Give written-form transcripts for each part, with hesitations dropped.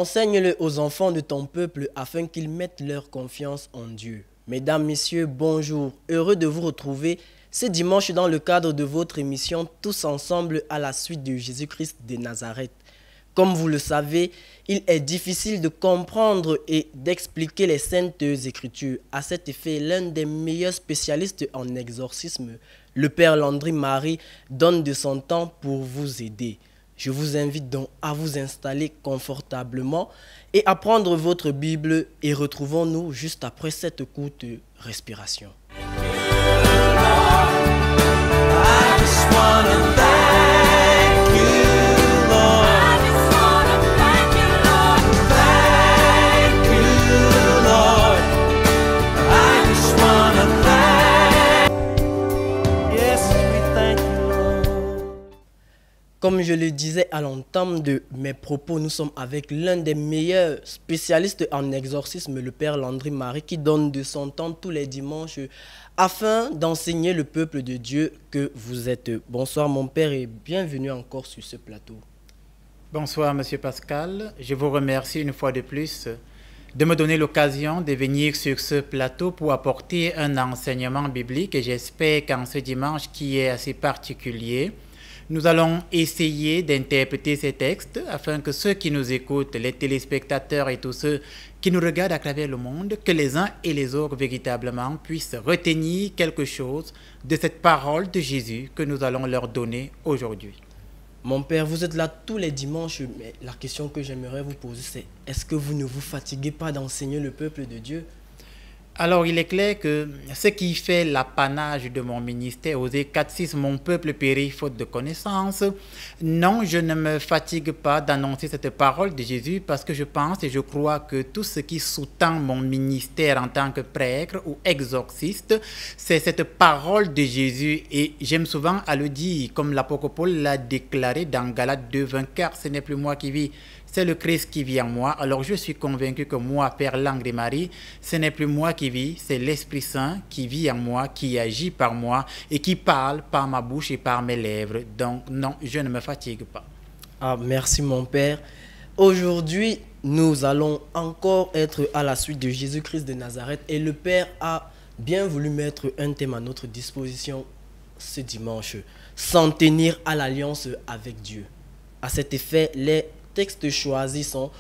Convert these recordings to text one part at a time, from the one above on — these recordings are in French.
Enseigne-le aux enfants de ton peuple afin qu'ils mettent leur confiance en Dieu. Mesdames, Messieurs, bonjour. Heureux de vous retrouver ce dimanche dans le cadre de votre émission Tous ensemble à la suite de Jésus-Christ de Nazareth. Comme vous le savez, il est difficile de comprendre et d'expliquer les Saintes Écritures. À cet effet, l'un des meilleurs spécialistes en exorcisme, le Père Landry Marie, donne de son temps pour vous aider. Je vous invite donc à vous installer confortablement et à prendre votre Bible et retrouvons-nous juste après cette courte respiration. Comme je le disais à l'entame de mes propos, nous sommes avec l'un des meilleurs spécialistes en exorcisme, le Père Landry Marie, qui donne de son temps tous les dimanches afin d'enseigner le peuple de Dieu que vous êtes. Bonsoir mon Père et bienvenue encore sur ce plateau. Bonsoir Monsieur Pascal, je vous remercie une fois de plus de me donner l'occasion de venir sur ce plateau pour apporter un enseignement biblique et j'espère qu'en ce dimanche qui est assez particulier, nous allons essayer d'interpréter ces textes afin que ceux qui nous écoutent, les téléspectateurs et tous ceux qui nous regardent à travers le monde, que les uns et les autres véritablement puissent retenir quelque chose de cette parole de Jésus que nous allons leur donner aujourd'hui. Mon Père, vous êtes là tous les dimanches, mais la question que j'aimerais vous poser, c'est est-ce que vous ne vous fatiguez pas d'enseigner le peuple de Dieu ? Alors, il est clair que ce qui fait l'apanage de mon ministère, Osée 4.6, mon peuple périt faute de connaissance. Non, je ne me fatigue pas d'annoncer cette parole de Jésus parce que je pense et je crois que tout ce qui sous-tend mon ministère en tant que prêtre ou exorciste, c'est cette parole de Jésus. Et j'aime souvent à le dire, comme l'apôtre Paul l'a déclaré dans Galates 2.20, car ce n'est plus moi qui vis, c'est le Christ qui vit en moi. Alors je suis convaincu que moi, Père Landry Marie, ce n'est plus moi qui vis, c'est l'Esprit Saint qui vit en moi, qui agit par moi et qui parle par ma bouche et par mes lèvres. Donc non, je ne me fatigue pas. Ah, merci mon Père. Aujourd'hui, nous allons encore être à la suite de Jésus-Christ de Nazareth et le Père a bien voulu mettre un thème à notre disposition ce dimanche, s'en tenir à l'alliance avec Dieu. À cet effet, les textes choisis sont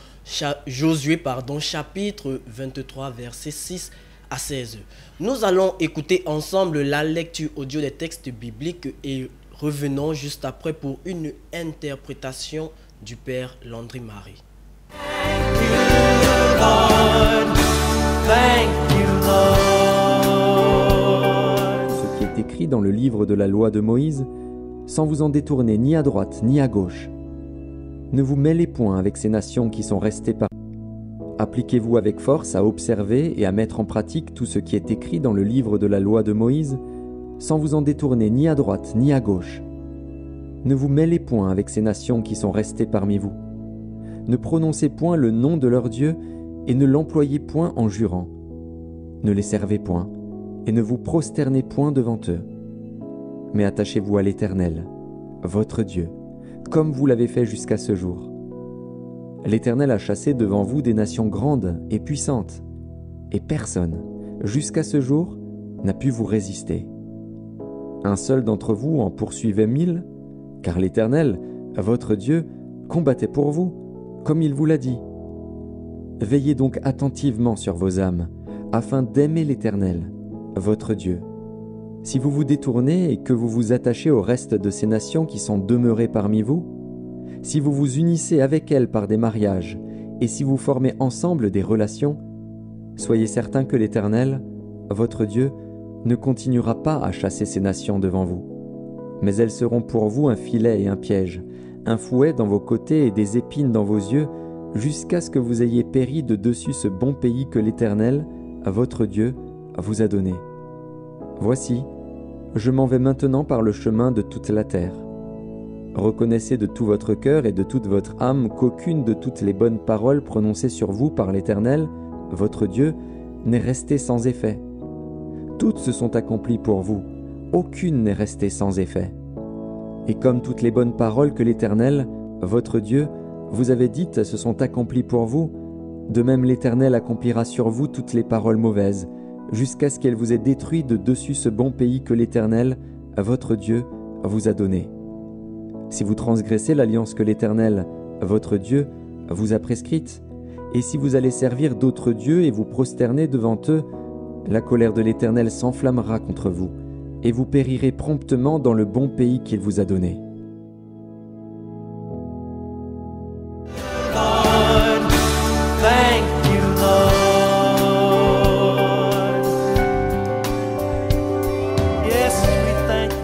Josué, chapitre 23, versets 6 à 16. Nous allons écouter ensemble la lecture audio des textes bibliques et revenons juste après pour une interprétation du Père Landry Marie. Ce qui est écrit dans le livre de la loi de Moïse, sans vous en détourner ni à droite ni à gauche. Ne vous mêlez point avec ces nations qui sont restées par... Appliquez-vous avec force à observer et à mettre en pratique tout ce qui est écrit dans le livre de la loi de Moïse, sans vous en détourner ni à droite ni à gauche. Ne vous mêlez point avec ces nations qui sont restées parmi vous. Ne prononcez point le nom de leur Dieu et ne l'employez point en jurant. Ne les servez point et ne vous prosternez point devant eux. Mais attachez-vous à l'Éternel, votre Dieu, comme vous l'avez fait jusqu'à ce jour. L'Éternel a chassé devant vous des nations grandes et puissantes, et personne, jusqu'à ce jour, n'a pu vous résister. Un seul d'entre vous en poursuivait 1000, car l'Éternel, votre Dieu, combattait pour vous, comme il vous l'a dit. Veillez donc attentivement sur vos âmes, afin d'aimer l'Éternel, votre Dieu. Si vous vous détournez et que vous vous attachez au reste de ces nations qui sont demeurées parmi vous, si vous vous unissez avec elles par des mariages et si vous formez ensemble des relations, soyez certains que l'Éternel, votre Dieu, ne continuera pas à chasser ces nations devant vous. Mais elles seront pour vous un filet et un piège, un fouet dans vos côtés et des épines dans vos yeux, jusqu'à ce que vous ayez péri de dessus ce bon pays que l'Éternel, votre Dieu, vous a donné. Voici, je m'en vais maintenant par le chemin de toute la terre. Reconnaissez de tout votre cœur et de toute votre âme qu'aucune de toutes les bonnes paroles prononcées sur vous par l'Éternel, votre Dieu, n'est restée sans effet. Toutes se sont accomplies pour vous, aucune n'est restée sans effet. Et comme toutes les bonnes paroles que l'Éternel, votre Dieu, vous avez dites se sont accomplies pour vous, de même l'Éternel accomplira sur vous toutes les paroles mauvaises, jusqu'à ce qu'elle vous ait détruit de dessus ce bon pays que l'Éternel, votre Dieu, vous a donné. Si vous transgressez l'alliance que l'Éternel, votre Dieu, vous a prescrite, et si vous allez servir d'autres dieux et vous prosterner devant eux, la colère de l'Éternel s'enflammera contre vous, et vous périrez promptement dans le bon pays qu'il vous a donné. Lord, thank you, Lord. Yes, we thank you.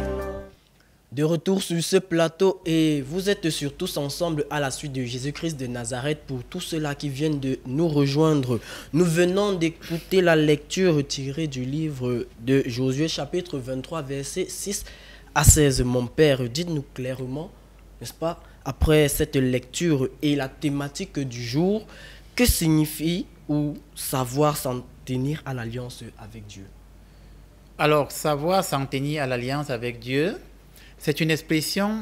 De retour sur ce plateau et vous êtes sur Tous Ensemble à la suite de Jésus-Christ de Nazareth. Pour tous ceux-là qui viennent de nous rejoindre, nous venons d'écouter la lecture tirée du livre de Josué chapitre 23 versets 6 à 16. Mon Père, dites-nous clairement, n'est-ce pas, après cette lecture et la thématique du jour, que signifie ou savoir s'en tenir à l'alliance avec Dieu? Alors, savoir s'en tenir à l'alliance avec Dieu, c'est une expression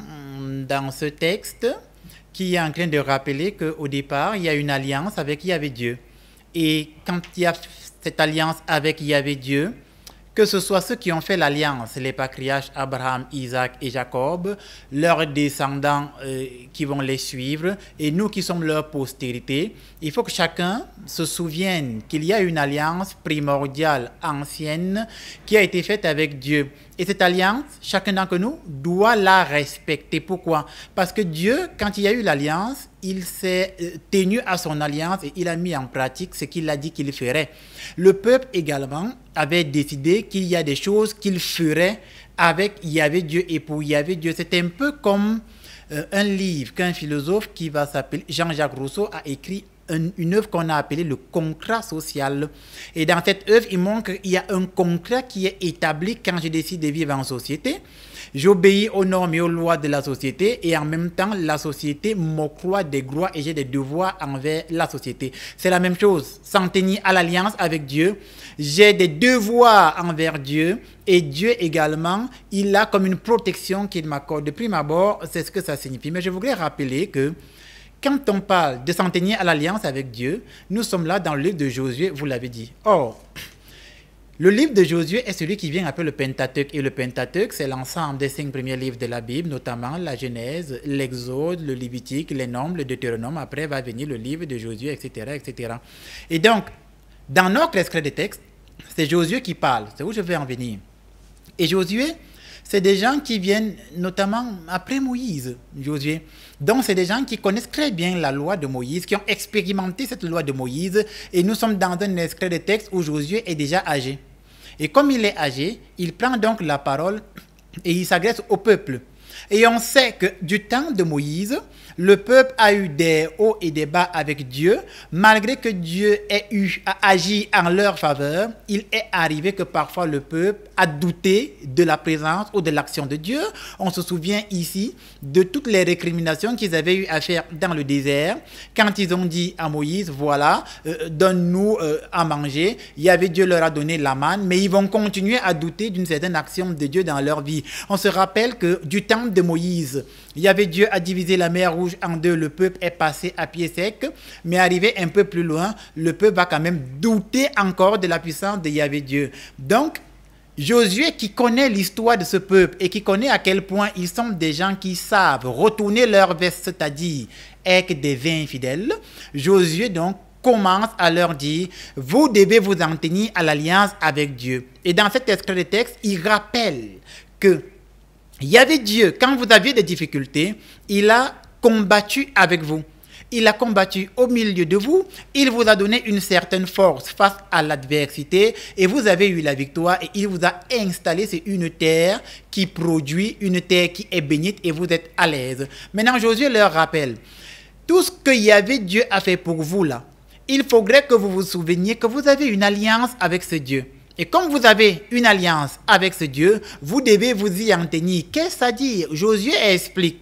dans ce texte qui est en train de rappeler qu'au départ, il y a une alliance avec Yahvé Dieu. Et quand il y a cette alliance avec Yahvé Dieu, que ce soit ceux qui ont fait l'alliance, les patriarches Abraham, Isaac et Jacob, leurs descendants qui vont les suivre, et nous qui sommes leur postérité, il faut que chacun se souvienne qu'il y a une alliance primordiale, ancienne, qui a été faite avec Dieu. Et cette alliance, chacun d'entre nous doit la respecter. Pourquoi? Parce que Dieu, quand il y a eu l'alliance, il s'est tenu à son alliance et il a mis en pratique ce qu'il a dit qu'il ferait. Le peuple également avait décidé qu'il y a des choses qu'il ferait avec Yahvé Dieu et pour Yahvé Dieu. C'est un peu comme un livre qu'un philosophe qui va s'appeler Jean-Jacques Rousseau a écrit, une œuvre qu'on a appelée le contrat social. Et dans cette œuvre, il montre qu'il y a un contrat qui est établi quand je décide de vivre en société. J'obéis aux normes et aux lois de la société et en même temps, la société m'octroie des droits et j'ai des devoirs envers la société. C'est la même chose, s'en tenir à l'alliance avec Dieu. J'ai des devoirs envers Dieu et Dieu également, il a comme une protection qu'il m'accorde. De prime abord, c'est ce que ça signifie. Mais je voudrais rappeler que quand on parle de s'en tenir à l'alliance avec Dieu, nous sommes là dans le livre de Josué, vous l'avez dit. Or, le livre de Josué est celui qui vient après le Pentateuque. Et le Pentateuque, c'est l'ensemble des 5 premiers livres de la Bible, notamment la Genèse, l'Exode, le Lévitique, les Nombres, le Deutéronome. Après va venir le livre de Josué, etc., etc. Et donc, dans notre extrait de texte, c'est Josué qui parle. C'est où je vais en venir. Et Josué, c'est des gens qui viennent notamment après Moïse, Josué. Donc, c'est des gens qui connaissent très bien la loi de Moïse, qui ont expérimenté cette loi de Moïse. Et nous sommes dans un extrait de texte où Josué est déjà âgé. Et comme il est âgé, il prend donc la parole et il s'adresse au peuple. Et on sait que du temps de Moïse, le peuple a eu des hauts et des bas avec Dieu. Malgré que Dieu a agi en leur faveur, il est arrivé que parfois le peuple a douté de la présence ou de l'action de Dieu. On se souvient ici de toutes les récriminations qu'ils avaient eu à faire dans le désert. Quand ils ont dit à Moïse, voilà, donne-nous à manger. Yahvé Dieu leur a donné la manne, mais ils vont continuer à douter d'une certaine action de Dieu dans leur vie. On se rappelle que du temps de Moïse, Yahvé Dieu a divisé la mer Rouge en deux, le peuple est passé à pied sec, mais arrivé un peu plus loin, le peuple va quand même douter encore de la puissance de Yahvé Dieu. Donc, Josué qui connaît l'histoire de ce peuple et qui connaît à quel point ils sont des gens qui savent retourner leur veste, c'est-à-dire être des vains infidèles, Josué donc commence à leur dire, vous devez vous en tenir à l'alliance avec Dieu. Et dans cet extrait de texte, il rappelle que Yahvé Dieu, quand vous aviez des difficultés, il a combattu avec vous. Il a combattu au milieu de vous. Il vous a donné une certaine force face à l'adversité et vous avez eu la victoire et il vous a installé sur une terre qui produit, une terre qui est bénite et vous êtes à l'aise. Maintenant, Josué leur rappelle, tout ce que Yahvé Dieu a fait pour vous là, il faudrait que vous vous souveniez que vous avez une alliance avec ce Dieu. Et comme vous avez une alliance avec ce Dieu, vous devez vous y en tenir. Qu'est-ce que ça dit? Josué explique.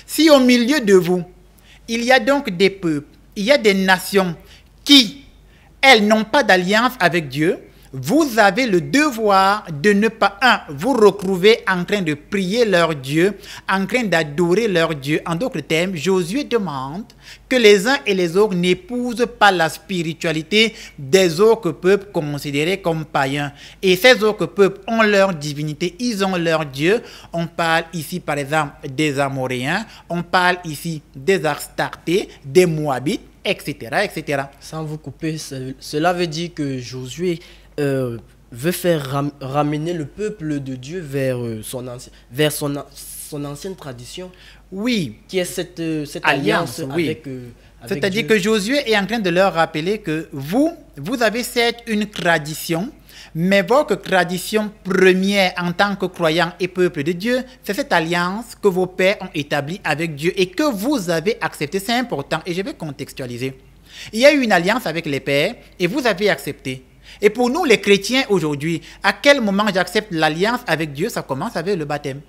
Si au milieu de vous, il y a donc des peuples, il y a des nations qui, elles, n'ont pas d'alliance avec Dieu, vous avez le devoir de ne pas, vous retrouver en train de prier leur Dieu, en train d'adorer leur Dieu. En d'autres termes, Josué demande que les uns et les autres n'épousent pas la spiritualité des autres peuples considérés comme païens. Et ces autres peuples ont leur divinité, ils ont leur Dieu. On parle ici par exemple des Amoréens, on parle ici des Astartés, des Moabites, etc., etc. Sans vous couper, cela veut dire que Josué veut faire ramener le peuple de Dieu vers son ancienne tradition. Oui. Qui est cette alliance oui. avec C'est-à-dire que Josué est en train de leur rappeler que vous avez certes une tradition, mais votre tradition première en tant que croyant et peuple de Dieu, c'est cette alliance que vos pères ont établie avec Dieu et que vous avez acceptée. C'est important et je vais contextualiser. Il y a eu une alliance avec les pères et vous avez accepté. Et pour nous, les chrétiens aujourd'hui, à quel moment j'accepte l'alliance avec Dieu? Ça commence avec le baptême.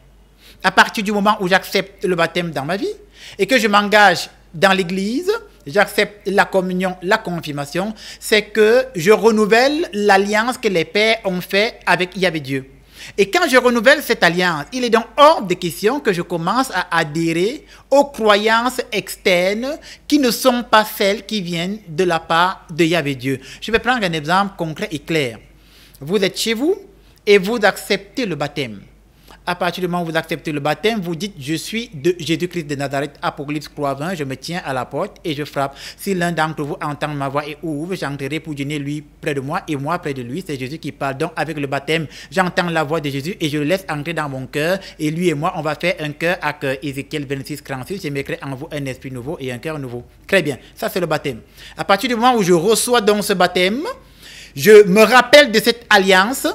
À partir du moment où j'accepte le baptême dans ma vie et que je m'engage dans l'église, j'accepte la communion, la confirmation, c'est que je renouvelle l'alliance que les pères ont fait avec Yahvé Dieu. Et quand je renouvelle cette alliance, il est donc hors de question que je commence à adhérer aux croyances externes qui ne sont pas celles qui viennent de la part de Yahvé Dieu. Je vais prendre un exemple concret et clair. Vous êtes chez vous et vous acceptez le baptême. À partir du moment où vous acceptez le baptême, vous dites « Je suis de Jésus-Christ de Nazareth, Apocalypse 3:20, je me tiens à la porte et je frappe. Si l'un d'entre vous entend ma voix et ouvre, j'entrerai pour dîner lui près de moi et moi près de lui. » C'est Jésus qui parle. Donc avec le baptême, j'entends la voix de Jésus et je le laisse entrer dans mon cœur. Et lui et moi, on va faire un cœur avec Ézéchiel 26:36. Je mettrai en vous un esprit nouveau et un cœur nouveau. Très bien, ça c'est le baptême. À partir du moment où je reçois donc ce baptême, je me rappelle de cette alliance.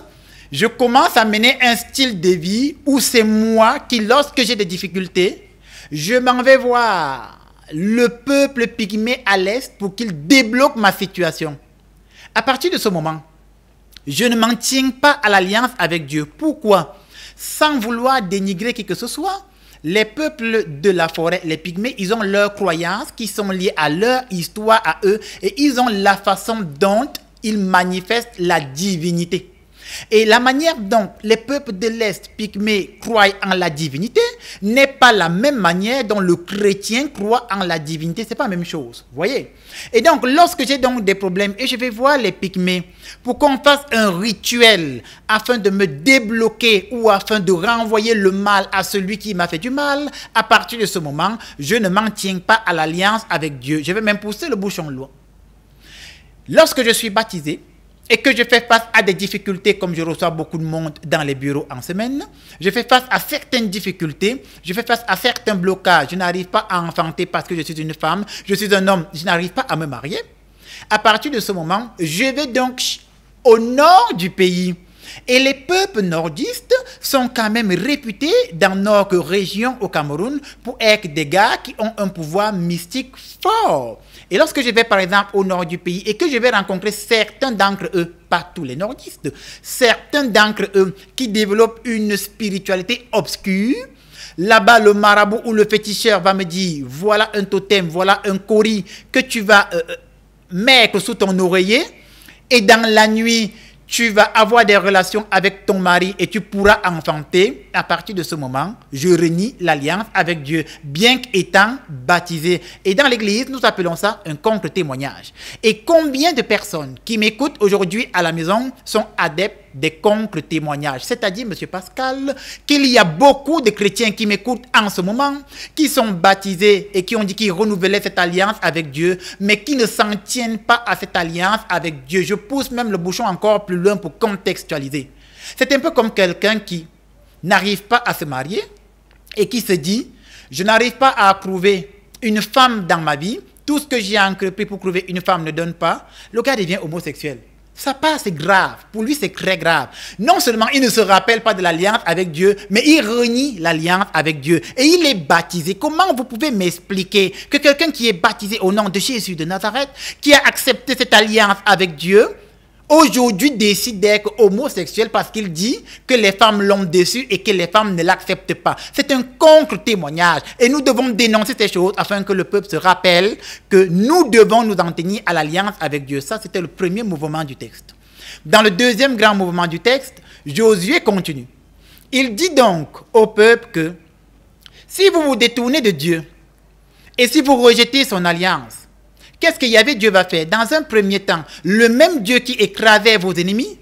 Je commence à mener un style de vie où c'est moi qui, lorsque j'ai des difficultés, je m'en vais voir le peuple pygmée à l'est pour qu'il débloque ma situation. À partir de ce moment, je ne m'en tiens pas à l'alliance avec Dieu. Pourquoi? Sans vouloir dénigrer qui que ce soit, les peuples de la forêt, les pygmées, ils ont leurs croyances qui sont liées à leur histoire, à eux, et ils ont la façon dont ils manifestent la divinité. Et la manière dont les peuples de l'Est pygmées croient en la divinité n'est pas la même manière dont le chrétien croit en la divinité. Ce n'est pas la même chose. Vous voyez? Et donc, lorsque j'ai donc des problèmes et je vais voir les pygmées pour qu'on fasse un rituel afin de me débloquer ou afin de renvoyer le mal à celui qui m'a fait du mal, à partir de ce moment, je ne m'en tiens pas à l'alliance avec Dieu. Je vais même pousser le bouchon loin. Lorsque je suis baptisé, et que je fais face à des difficultés comme je reçois beaucoup de monde dans les bureaux en semaine, je fais face à certaines difficultés, je fais face à certains blocages, je n'arrive pas à enfanter parce que je suis une femme, je suis un homme, je n'arrive pas à me marier. À partir de ce moment, je vais donc au nord du pays. Et les peuples nordistes sont quand même réputés dans notre région au Cameroun pour être des gars qui ont un pouvoir mystique fort. Et lorsque je vais par exemple au nord du pays et que je vais rencontrer certains d'entre eux, pas tous les nordistes, certains d'entre eux qui développent une spiritualité obscure, là-bas le marabout ou le féticheur va me dire, voilà un totem, voilà un kori que tu vas mettre sous ton oreiller et dans la nuit, tu vas avoir des relations avec ton mari et tu pourras enfanter. À partir de ce moment, je renie l'alliance avec Dieu, bien qu'étant baptisé. Et dans l'église, nous appelons ça un contre-témoignage. Et combien de personnes qui m'écoutent aujourd'hui à la maison sont adeptes des contre-témoignages? C'est-à-dire, M. Pascal, qu'il y a beaucoup de chrétiens qui m'écoutent en ce moment, qui sont baptisés et qui ont dit qu'ils renouvelaient cette alliance avec Dieu, mais qui ne s'en tiennent pas à cette alliance avec Dieu. Je pousse même le bouchon encore plus loin pour contextualiser. C'est un peu comme quelqu'un qui n'arrive pas à se marier et qui se dit, je n'arrive pas à trouver une femme dans ma vie, tout ce que j'ai entrepris pour trouver une femme ne donne pas, le gars devient homosexuel. Ça passe, c'est grave. Pour lui, c'est très grave. Non seulement il ne se rappelle pas de l'alliance avec Dieu, mais il renie l'alliance avec Dieu. Et il est baptisé. Comment vous pouvez m'expliquer que quelqu'un qui est baptisé au nom de Jésus de Nazareth, qui a accepté cette alliance avec Dieu, aujourd'hui décide d'être homosexuel parce qu'il dit que les femmes l'ont déçu et que les femmes ne l'acceptent pas? C'est un contre-témoignage. Et nous devons dénoncer ces choses afin que le peuple se rappelle que nous devons nous en tenir à l'alliance avec Dieu. Ça, c'était le premier mouvement du texte. Dans le deuxième grand mouvement du texte, Josué continue. Il dit donc au peuple que si vous vous détournez de Dieu et si vous rejetez son alliance, qu'est-ce que Yahvé Dieu va faire? Dans un premier temps, le même Dieu qui écrasait vos ennemis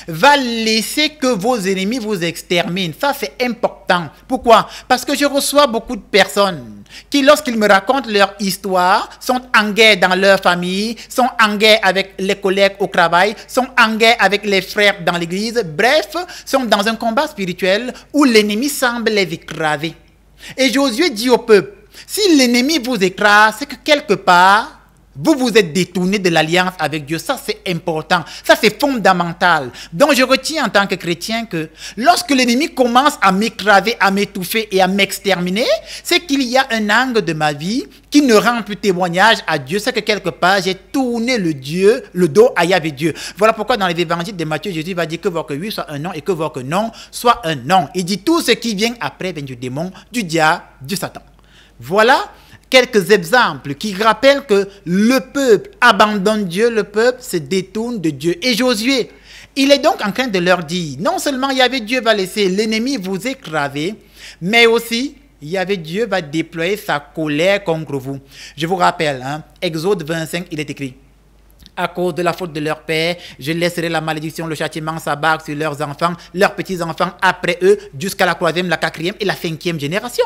va laisser que vos ennemis vous exterminent. Ça, c'est important. Pourquoi? Parce que je reçois beaucoup de personnes qui, lorsqu'ils me racontent leur histoire, sont en guerre dans leur famille, sont en guerre avec les collègues au travail, sont en guerre avec les frères dans l'église, bref, sont dans un combat spirituel où l'ennemi semble les écraser. Et Josué dit au peuple, si l'ennemi vous écrase, c'est que quelque part, vous vous êtes détourné de l'alliance avec Dieu. Ça, c'est important. Ça, c'est fondamental. Donc, je retiens en tant que chrétien que lorsque l'ennemi commence à m'écraser, à m'étouffer et à m'exterminer, c'est qu'il y a un angle de ma vie qui ne rend plus témoignage à Dieu. C'est que quelque part, j'ai tourné le dos à Yahvé Dieu. Voilà pourquoi dans les évangiles de Matthieu, Jésus va dire que votre oui soit un non et que votre non soit un non. Il dit tout ce qui vient après vient du démon, du diable, du Satan. Voilà quelques exemples qui rappellent que le peuple abandonne Dieu, le peuple se détourne de Dieu. Et Josué, il est donc en train de leur dire, non seulement Yahvé Dieu va laisser l'ennemi vous écraser, mais aussi Yahvé Dieu va déployer sa colère contre vous. Je vous rappelle, Exode 25, il est écrit, à cause de la faute de leur père, je laisserai la malédiction, le châtiment s'abattre sur leurs enfants, leurs petits-enfants après eux, jusqu'à la 3e, la 4e et la 5e génération.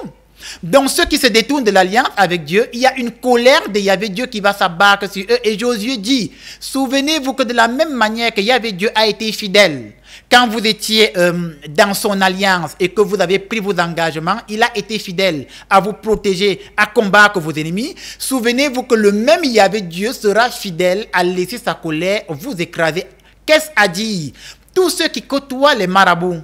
Donc ceux qui se détournent de l'alliance avec Dieu, il y a une colère de Yahvé Dieu qui va s'abattre sur eux. Et Josué dit, souvenez-vous que de la même manière que Yahvé Dieu a été fidèle, quand vous étiez dans son alliance et que vous avez pris vos engagements, il a été fidèle à vous protéger, à combattre vos ennemis. Souvenez-vous que le même Yahvé Dieu sera fidèle à laisser sa colère vous écraser. Qu'est-ce à dire? Tous ceux qui côtoient les marabouts,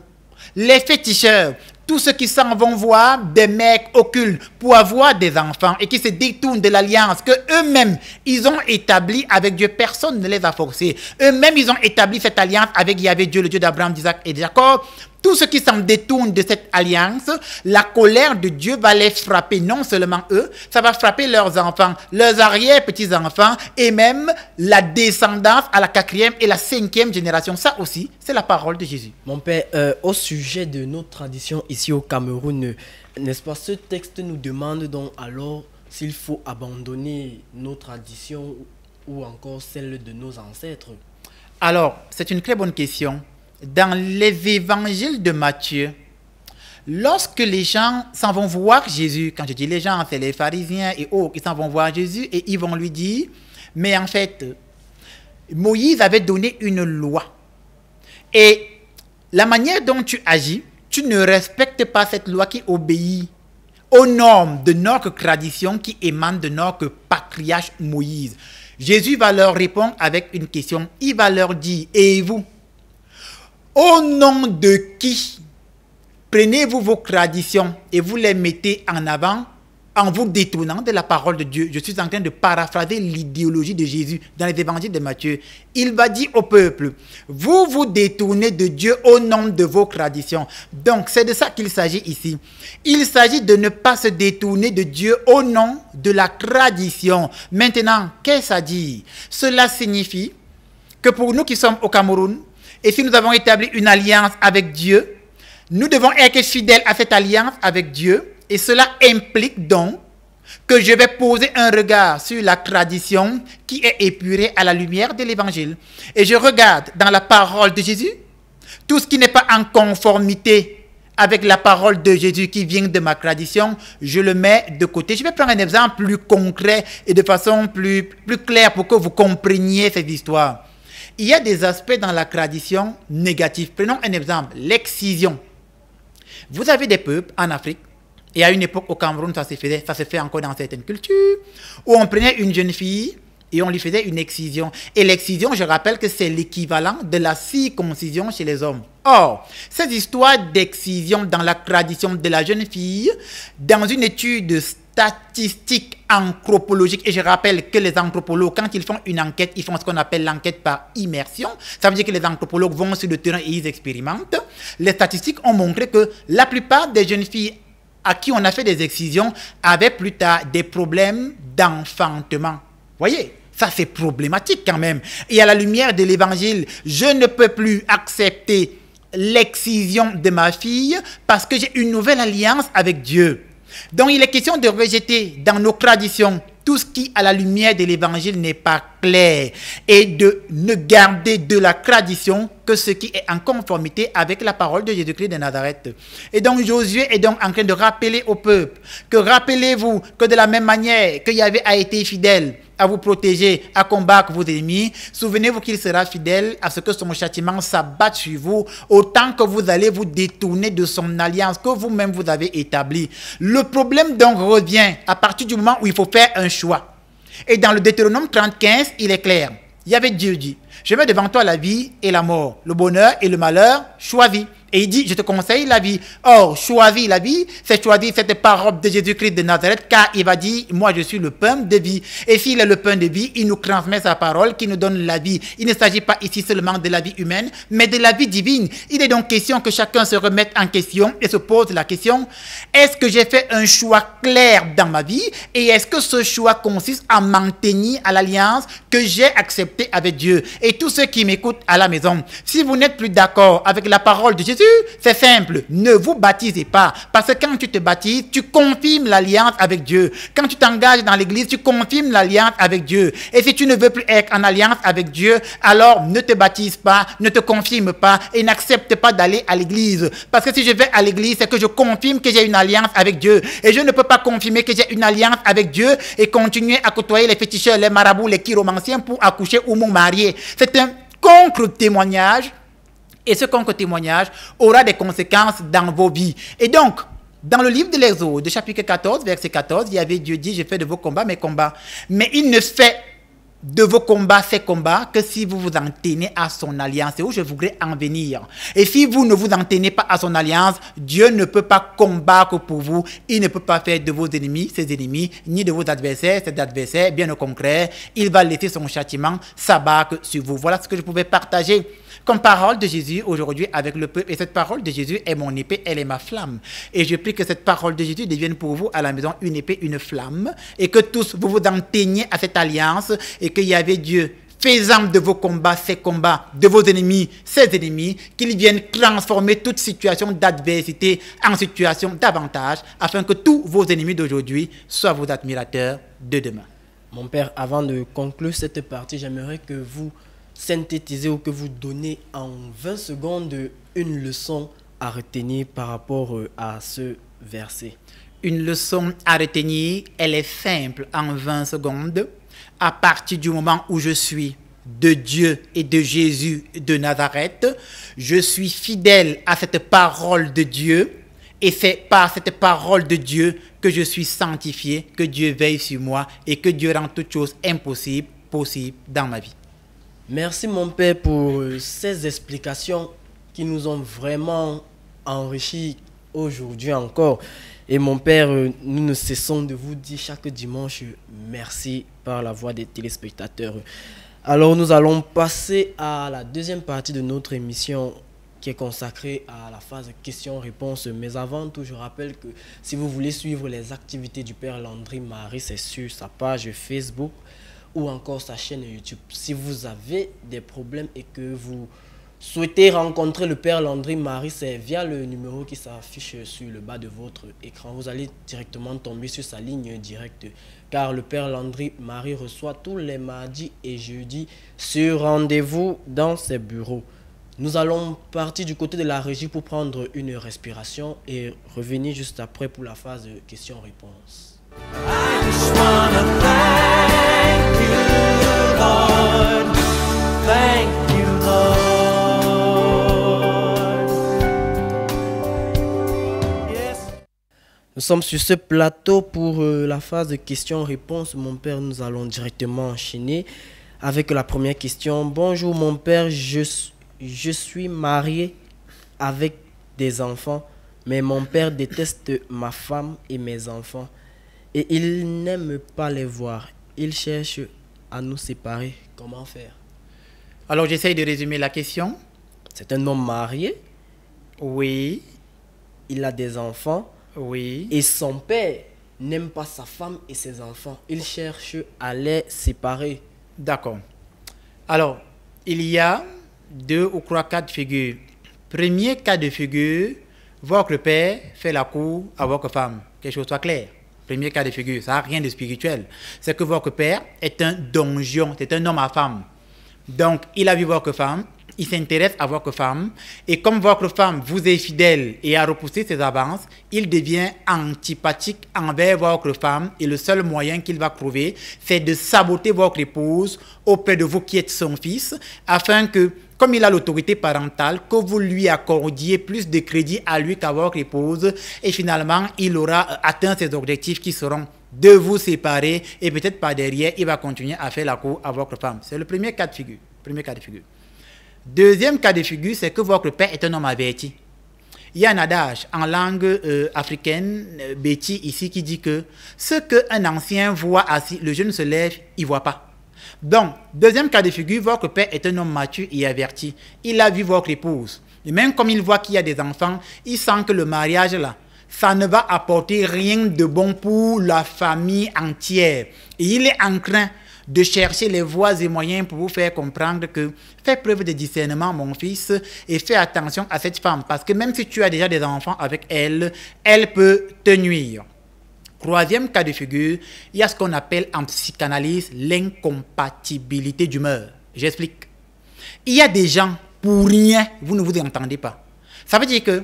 les féticheurs, tous ceux qui s'en vont voir des mecs occultes pour avoir des enfants et qui se détournent de l'alliance que eux-mêmes, ils ont établie avec Dieu. Personne ne les a forcés. Eux-mêmes, ils ont établi cette alliance avec Yahvé Dieu, le Dieu d'Abraham, d'Isaac et de Jacob. Tous ceux qui s'en détournent de cette alliance, la colère de Dieu va les frapper, non seulement eux, ça va frapper leurs enfants, leurs arrière-petits-enfants et même la descendance à la 4e et la 5e génération. Ça aussi, c'est la parole de Jésus. Mon père, au sujet de nos traditions ici au Cameroun, n'est-ce pas, ce texte nous demande donc alors s'il faut abandonner nos traditions ou encore celles de nos ancêtres? Alors, c'est une très bonne question. Dans les évangiles de Matthieu, lorsque les gens s'en vont voir Jésus, quand je dis les gens, c'est les pharisiens et autres, ils s'en vont voir Jésus et ils vont lui dire, mais en fait, Moïse avait donné une loi. Et la manière dont tu agis, tu ne respectes pas cette loi qui obéit aux normes de notre tradition qui émanent de notre patriarche Moïse. Jésus va leur répondre avec une question. Il va leur dire, et vous? Au nom de qui prenez-vous vos traditions et vous les mettez en avant en vous détournant de la parole de Dieu? Je suis en train de paraphraser l'idéologie de Jésus dans les évangiles de Matthieu. Il va dire au peuple, vous vous détournez de Dieu au nom de vos traditions. Donc c'est de ça qu'il s'agit ici. Il s'agit de ne pas se détourner de Dieu au nom de la tradition. Maintenant, qu'est-ce que ça dit? Cela signifie que pour nous qui sommes au Cameroun, et si nous avons établi une alliance avec Dieu, nous devons être fidèles à cette alliance avec Dieu. Et cela implique donc que je vais poser un regard sur la tradition qui est épurée à la lumière de l'Évangile. Et je regarde dans la parole de Jésus, tout ce qui n'est pas en conformité avec la parole de Jésus qui vient de ma tradition, je le mets de côté. Je vais prendre un exemple plus concret et de façon plus claire pour que vous compreniez cette histoire. Il y a des aspects dans la tradition négatifs. Prenons un exemple, l'excision. Vous avez des peuples en Afrique, et à une époque au Cameroun, ça se fait encore dans certaines cultures, où on prenait une jeune fille et on lui faisait une excision. Et l'excision, je rappelle que c'est l'équivalent de la circoncision chez les hommes. Or, cette histoire d'excision dans la tradition de la jeune fille, dans une étude statistique anthropologique, et je rappelle que les anthropologues, quand ils font une enquête, ils font ce qu'on appelle l'enquête par immersion. Ça veut dire que les anthropologues vont sur le terrain et ils expérimentent. Les statistiques ont montré que la plupart des jeunes filles à qui on a fait des excisions avaient plus tard des problèmes d'enfantement. Voyez, Ça, c'est problématique quand même. Et à la lumière de l'évangile, je ne peux plus accepter l'excision de ma fille parce que j'ai une nouvelle alliance avec Dieu. Donc, il est question de rejeter dans nos traditions tout ce qui, à la lumière de l'évangile, n'est pas clair et de ne garder de la tradition que ce qui est en conformité avec la parole de Jésus-Christ de Nazareth. Et donc, Josué est donc en train de rappeler au peuple que rappelez-vous que de la même manière que Yahvé a été fidèle à vous protéger, à combattre vos ennemis, souvenez-vous qu'il sera fidèle à ce que son châtiment s'abatte sur vous, autant que vous allez vous détourner de son alliance que vous-même vous avez établie. Le problème donc revient à partir du moment où il faut faire un choix. Et dans le Deutéronome 35, il est clair. Yahvé Dieu dit, je mets devant toi la vie et la mort, le bonheur et le malheur, choisis. Et il dit, je te conseille la vie. Or, choisis la vie, c'est choisir cette parole de Jésus-Christ de Nazareth, car il va dire, moi je suis le pain de vie. Et s'il est le pain de vie, il nous transmet sa parole qui nous donne la vie. Il ne s'agit pas ici seulement de la vie humaine, mais de la vie divine. Il est donc question que chacun se remette en question et se pose la question, est-ce que j'ai fait un choix clair dans ma vie? Et est-ce que ce choix consiste à m'en tenir à l'alliance que j'ai acceptée avec Dieu? Et tous ceux qui m'écoutent à la maison, si vous n'êtes plus d'accord avec la parole de Jésus, c'est simple, ne vous baptisez pas. Parce que quand tu te baptises, tu confirmes l'alliance avec Dieu. Quand tu t'engages dans l'église, tu confirmes l'alliance avec Dieu. Et si tu ne veux plus être en alliance avec Dieu, alors ne te baptise pas, ne te confirme pas et n'accepte pas d'aller à l'église. Parce que si je vais à l'église, c'est que je confirme que j'ai une alliance avec Dieu. Et je ne peux pas confirmer que j'ai une alliance avec Dieu et continuer à côtoyer les féticheurs, les marabouts, les chiromanciens pour accoucher ou me marier. C'est un contre-témoignage. Et ce contre-témoignage aura des conséquences dans vos vies. Et donc, dans le livre de l'Exode, chapitre 14, verset 14, il y avait Dieu dit, je fais de vos combats mes combats. Mais il ne fait de vos combats ces combats que si vous vous en tenez à son alliance. C'est où je voudrais en venir. Et si vous ne vous en tenez pas à son alliance, Dieu ne peut pas combattre pour vous. Il ne peut pas faire de vos ennemis ses ennemis, ni de vos adversaires ses adversaires. Bien au contraire, il va laisser son châtiment s'abattre sur vous. Voilà ce que je pouvais partager comme parole de Jésus aujourd'hui avec le peuple. Et cette parole de Jésus est mon épée, elle est ma flamme. Et je prie que cette parole de Jésus devienne pour vous à la maison une épée, une flamme. Et que tous vous vous en teniez à cette alliance. Et qu'il y avait Dieu faisant de vos combats, ces combats, de vos ennemis, ces ennemis, qu'il vienne transformer toute situation d'adversité en situation d'avantage, afin que tous vos ennemis d'aujourd'hui soient vos admirateurs de demain. Mon père, avant de conclure cette partie, j'aimerais que vous synthétisez ou que vous donnez en 20 secondes une leçon à retenir par rapport à ce verset. Une leçon à retenir, elle est simple en 20 secondes. À partir du moment où je suis de Dieu et de Jésus de Nazareth, je suis fidèle à cette parole de Dieu et c'est par cette parole de Dieu que je suis sanctifié, que Dieu veille sur moi et que Dieu rend toutes choses impossibles possibles dans ma vie. Merci mon père pour ces explications qui nous ont vraiment enrichis aujourd'hui encore. Et mon père, nous ne cessons de vous dire chaque dimanche merci par la voix des téléspectateurs. Alors nous allons passer à la deuxième partie de notre émission qui est consacrée à la phase questions-réponses. Mais avant tout, je rappelle que si vous voulez suivre les activités du Père Landry Marie, c'est sur sa page Facebook ou encore sa chaîne YouTube. Si vous avez des problèmes et que vous souhaitez rencontrer le Père Landry Marie, c'est via le numéro qui s'affiche sur le bas de votre écran. Vous allez directement tomber sur sa ligne directe, car le Père Landry Marie reçoit tous les mardis et jeudis sur rendez-vous dans ses bureaux. Nous allons partir du côté de la régie pour prendre une respiration et revenir juste après pour la phase de questions-réponses. I just wanna thank you, Lord. Thank you, Lord. Yes. Nous sommes sur ce plateau pour la phase de questions-réponses. Mon père, nous allons directement enchaîner avec la première question. Bonjour mon père, je suis marié avec des enfants, mais mon père déteste ma femme et mes enfants. Et il n'aime pas les voir. Il cherche à nous séparer. Comment faire? Alors j'essaye de résumer la question. C'est un homme marié. Oui. Il a des enfants. Oui. Et son père n'aime pas sa femme et ses enfants. Il cherche à les séparer. D'accord. Alors, il y a 2 ou 3 cas de figure. Premier cas de figure, votre père fait la cour à votre femme. Quelque chose soit clair. Premier cas de figure, ça n'a rien de spirituel. C'est que votre père est un donjon, c'est un homme à femme. Donc, il a vu votre femme, il s'intéresse à votre femme, et comme votre femme vous est fidèle et a repoussé ses avances, il devient antipathique envers votre femme, et le seul moyen qu'il va trouver, c'est de saboter votre épouse auprès de vous qui êtes son fils, afin que, comme il a l'autorité parentale, que vous lui accordiez plus de crédit à lui qu'à votre épouse, et finalement, il aura atteint ses objectifs qui seront de vous séparer, et peut-être par derrière, il va continuer à faire la cour à votre femme. C'est le premier cas de figure. Deuxième cas de figure, c'est que votre père est un homme averti. Il y a un adage en langue africaine, Betty ici, qui dit que ce qu'un ancien voit assis, le jeune se lève, il ne voit pas. Donc, deuxième cas de figure, votre père est un homme mature et averti. Il a vu votre épouse. Et même comme il voit qu'il y a des enfants, il sent que le mariage là, ça ne va apporter rien de bon pour la famille entière. Et il est en train de chercher les voies et moyens pour vous faire comprendre que fais preuve de discernement, mon fils, et fais attention à cette femme. Parce que même si tu as déjà des enfants avec elle, elle peut te nuire. Troisième cas de figure, il y a ce qu'on appelle en psychanalyse l'incompatibilité d'humeur. J'explique. Il y a des gens, pour rien, vous ne vous entendez pas. Ça veut dire que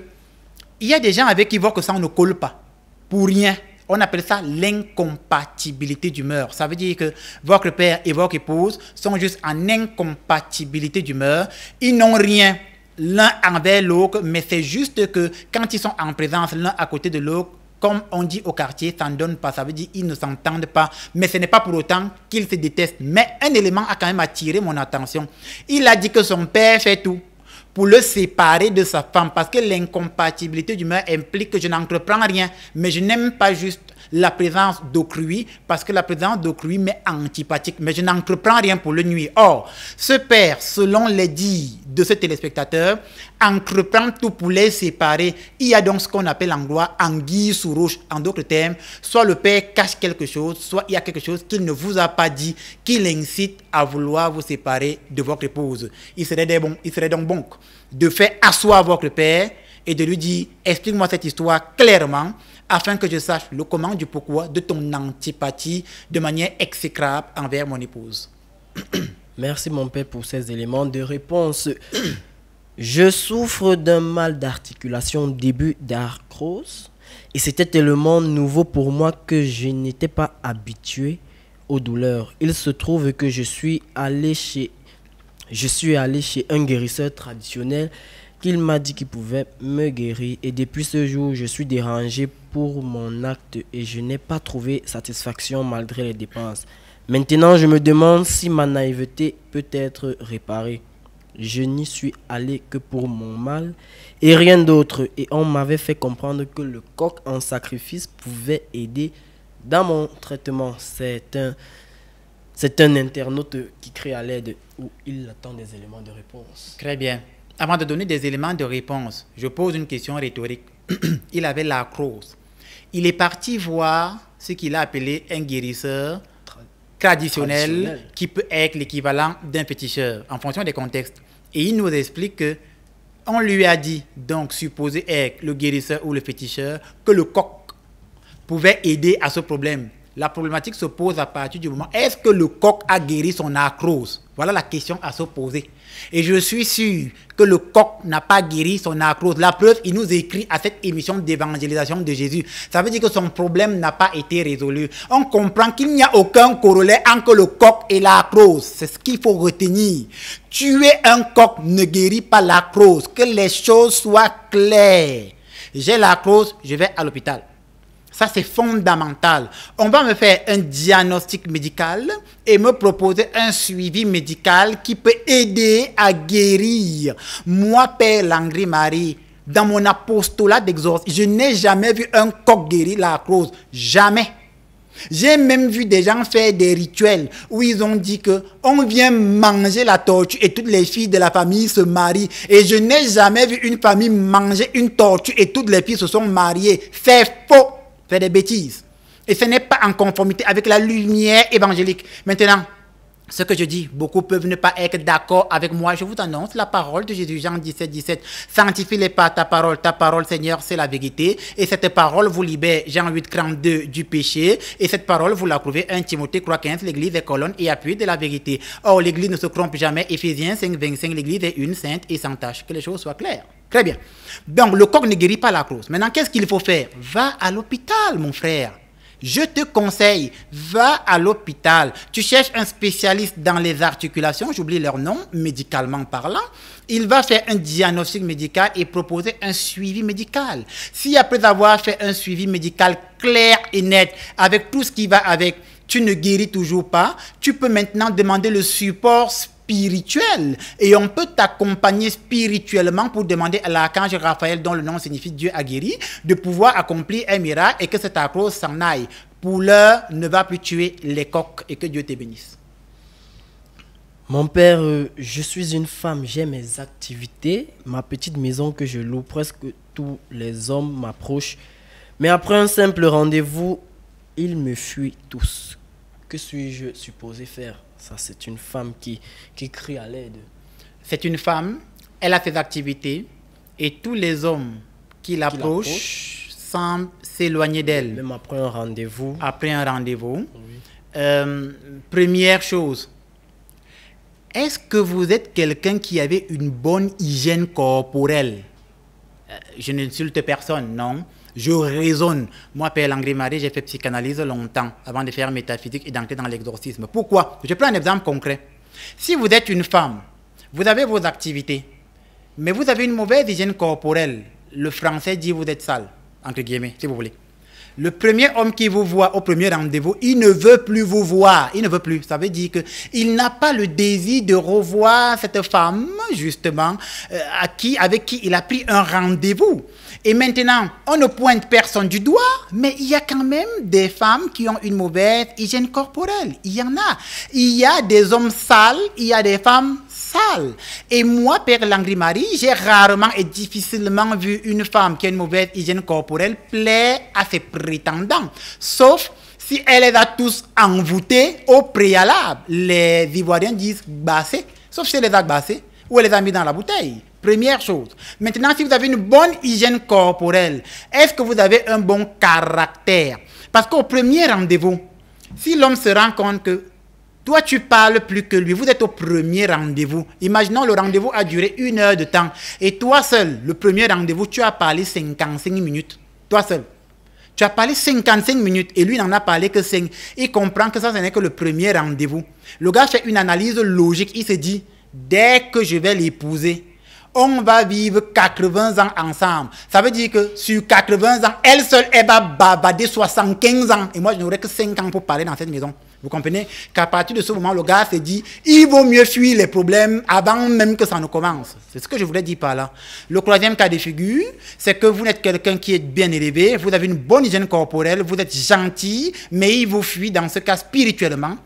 il y a des gens avec qui votre sang ne colle pas. Pour rien. On appelle ça l'incompatibilité d'humeur. Ça veut dire que votre père et votre épouse sont juste en incompatibilité d'humeur. Ils n'ont rien l'un envers l'autre, mais c'est juste que quand ils sont en présence l'un à côté de l'autre, comme on dit au quartier, ça ne donne pas. Ça veut dire qu'ils ne s'entendent pas. Mais ce n'est pas pour autant qu'ils se détestent. Mais un élément a quand même attiré mon attention. Il a dit que son père fait tout pour le séparer de sa femme, parce que l'incompatibilité d'humeur implique que je n'entreprends rien, mais je n'aime pas juste la présence d'autrui, parce que la présence d'autrui m'est antipathique, mais je n'entreprends rien pour le nuire. Or, ce père, selon les dits de ce téléspectateur, entreprend tout pour les séparer. Il y a donc ce qu'on appelle en droit anguille sous roche. En d'autres termes, soit le père cache quelque chose, soit il y a quelque chose qu'il ne vous a pas dit, qui l'incite à vouloir vous séparer de votre épouse. Il serait donc bon de faire asseoir votre père et de lui dire « Explique-moi cette histoire clairement afin que je sache le comment du pourquoi de ton antipathie de manière exécrable envers mon épouse. » Merci mon père pour ces éléments de réponse. Je souffre d'un mal d'articulation début d'arthrose et c'était tellement nouveau pour moi que je n'étais pas habitué aux douleurs. Il se trouve que je suis allé chez un guérisseur traditionnel qu'il m'a dit qu'il pouvait me guérir. Et depuis ce jour, je suis dérangé pour mon acte et je n'ai pas trouvé satisfaction malgré les dépenses. Maintenant, je me demande si ma naïveté peut être réparée. Je n'y suis allé que pour mon mal et rien d'autre. Et on m'avait fait comprendre que le coq en sacrifice pouvait aider dans mon traitement. C'est un internaute qui crée à l'aide où il attend des éléments de réponse. Très bien. Avant de donner des éléments de réponse, je pose une question rhétorique. Il avait l'arthrose. Il est parti voir ce qu'il a appelé un guérisseur traditionnel qui peut être l'équivalent d'un féticheur en fonction des contextes. Et il nous explique que on lui a dit, donc supposé être le guérisseur ou le féticheur, que le coq pouvait aider à ce problème. La problématique se pose à partir du moment, est-ce que le coq a guéri son arthrose? Voilà la question à se poser. Et je suis sûr que le coq n'a pas guéri son arthrose. La preuve, il nous écrit à cette émission d'évangélisation de Jésus. Ça veut dire que son problème n'a pas été résolu. On comprend qu'il n'y a aucun corollaire entre le coq et l'arthrose. C'est ce qu'il faut retenir. Tuer un coq ne guérit pas l'arthrose. Que les choses soient claires. J'ai l'arthrose, je vais à l'hôpital. Ça, c'est fondamental. On va me faire un diagnostic médical et me proposer un suivi médical qui peut aider à guérir. Moi, Père Landry-Marie, dans mon apostolat d'exorcisme, je n'ai jamais vu un coq guérir l'arthrose. Jamais. J'ai même vu des gens faire des rituels où ils ont dit que on vient manger la tortue et toutes les filles de la famille se marient. Et je n'ai jamais vu une famille manger une tortue et toutes les filles se sont mariées. C'est faux. Fait des bêtises. Et ce n'est pas en conformité avec la lumière évangélique. Maintenant, Ce que je dis, beaucoup peuvent ne pas être d'accord avec moi. Je vous annonce la parole de Jésus, Jean 17, 17. Sanctifie-les par ta parole, Seigneur, c'est la vérité. Et cette parole vous libère, Jean 8, 42, du péché. Et cette parole, vous la trouvez 1 Timothée 3, 15, l'église est colonne et appui de la vérité. Or, l'église ne se trompe jamais. Éphésiens 5, 25, l'église est une, sainte et sans tache. Que les choses soient claires. Très bien. Donc, le coq ne guérit pas la crosse. Maintenant, qu'est-ce qu'il faut faire? Va à l'hôpital, mon frère. Je te conseille, va à l'hôpital. Tu cherches un spécialiste dans les articulations, j'oublie leur nom, médicalement parlant. Il va faire un diagnostic médical et proposer un suivi médical. Si après avoir fait un suivi médical clair et net, avec tout ce qui va avec, tu ne guéris toujours pas, tu peux maintenant demander le support spirituel et on peut t'accompagner spirituellement pour demander à l'archange Raphaël, dont le nom signifie Dieu a guéri, de pouvoir accomplir un miracle et que cette arthrose s'en aille. Pour l'heure, ne va plus tuer les coqs et que Dieu te bénisse. Mon père, je suis une femme, j'ai mes activités, ma petite maison que je loue, presque tous les hommes m'approchent. Mais après un simple rendez-vous, ils me fuient tous. Que suis-je supposé faire? Ça, c'est une femme qui crie à l'aide. C'est une femme, elle a ses activités et tous les hommes qui l'approchent semblent s'éloigner d'elle. Même après un rendez-vous. Après un rendez-vous. Oui. Première chose, est-ce que vous êtes quelqu'un qui avait une bonne hygiène corporelle? Je n'insulte personne, non. Je raisonne. Moi, Père Langré-Marie, j'ai fait psychanalyse longtemps avant de faire métaphysique et d'entrer dans l'exorcisme. Pourquoi? Je prends un exemple concret. Si vous êtes une femme, vous avez vos activités, mais vous avez une mauvaise hygiène corporelle, le français dit vous êtes sale, entre guillemets, si vous voulez. Le premier homme qui vous voit au premier rendez-vous, il ne veut plus vous voir. Il ne veut plus. Ça veut dire qu'il n'a pas le désir de revoir cette femme, justement, avec qui il a pris un rendez-vous. Et maintenant, on ne pointe personne du doigt, mais il y a quand même des femmes qui ont une mauvaise hygiène corporelle. Il y en a. Il y a des hommes sales, il y a des femmes sales. Et moi, Père Langré-Marie, j'ai rarement et difficilement vu une femme qui a une mauvaise hygiène corporelle plaire à ses prétendants. Sauf si elle les a tous envoûtés au préalable. Les Ivoiriens disent bassés. Sauf si elle les a bassés ou elle les a mis dans la bouteille. Première chose. Maintenant, si vous avez une bonne hygiène corporelle, est-ce que vous avez un bon caractère? Parce qu'au premier rendez-vous, si l'homme se rend compte que toi, tu parles plus que lui, vous êtes au premier rendez-vous. Imaginons le rendez-vous a duré 1 heure de temps. Et toi seul, le premier rendez-vous, tu as parlé 55 minutes. Toi seul. Tu as parlé 55 minutes et lui n'en a parlé que 5. Il comprend que ça, ce n'est que le premier rendez-vous. Le gars fait une analyse logique. Il se dit, dès que je vais l'épouser, on va vivre 80 ans ensemble. Ça veut dire que sur 80 ans, elle seule, elle va babader 75 ans. Et moi, je n'aurai que 5 ans pour parler dans cette maison. Vous comprenez qu'à partir de ce moment, le gars se dit, il vaut mieux fuir les problèmes avant même que ça ne commence. C'est ce que je voulais dire par là. Le troisième cas de figure, c'est que vous êtes quelqu'un qui est bien élevé, vous avez une bonne hygiène corporelle, vous êtes gentil, mais il vous fuit dans ce cas spirituellement.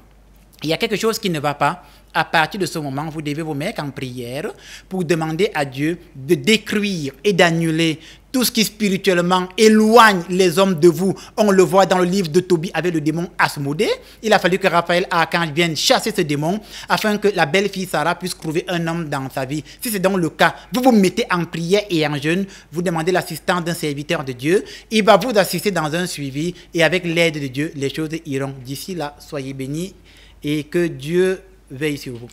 Il y a quelque chose qui ne va pas. À partir de ce moment, vous devez vous mettre en prière pour demander à Dieu de détruire et d'annuler tout ce qui spirituellement éloigne les hommes de vous. On le voit dans le livre de Tobie avec le démon Asmodée. Il a fallu que Raphaël Archange vienne chasser ce démon afin que la belle-fille Sarah puisse trouver un homme dans sa vie. Si c'est donc le cas, vous vous mettez en prière et en jeûne, vous demandez l'assistance d'un serviteur de Dieu. Il va vous assister dans un suivi et avec l'aide de Dieu, les choses iront. D'ici là, soyez bénis et que Dieu veille sur vous.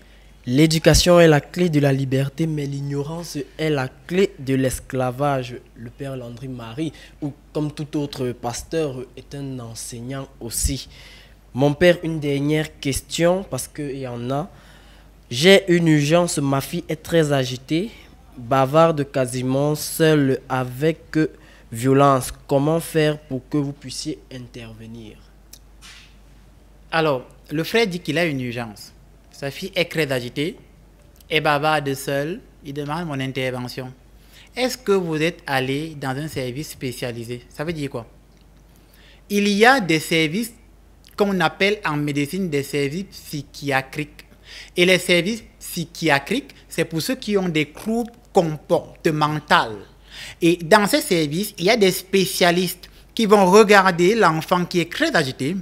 L'éducation est la clé de la liberté, mais l'ignorance est la clé de l'esclavage. Le Père Landry-Marie, ou comme tout autre pasteur, est un enseignant aussi. Mon père, une dernière question, parce qu'il y en a. J'ai une urgence, ma fille est très agitée, bavarde quasiment, seule avec violence. Comment faire pour que vous puissiez intervenir? Alors, le frère dit qu'il a une urgence. Sa fille est très agitée, est bavarde seule, il demande mon intervention. Est-ce que vous êtes allé dans un service spécialisé? Ça veut dire quoi? Il y a des services qu'on appelle en médecine des services psychiatriques. Et les services psychiatriques, c'est pour ceux qui ont des troubles comportementaux. Et dans ces services, il y a des spécialistes qui vont regarder l'enfant qui est très agité,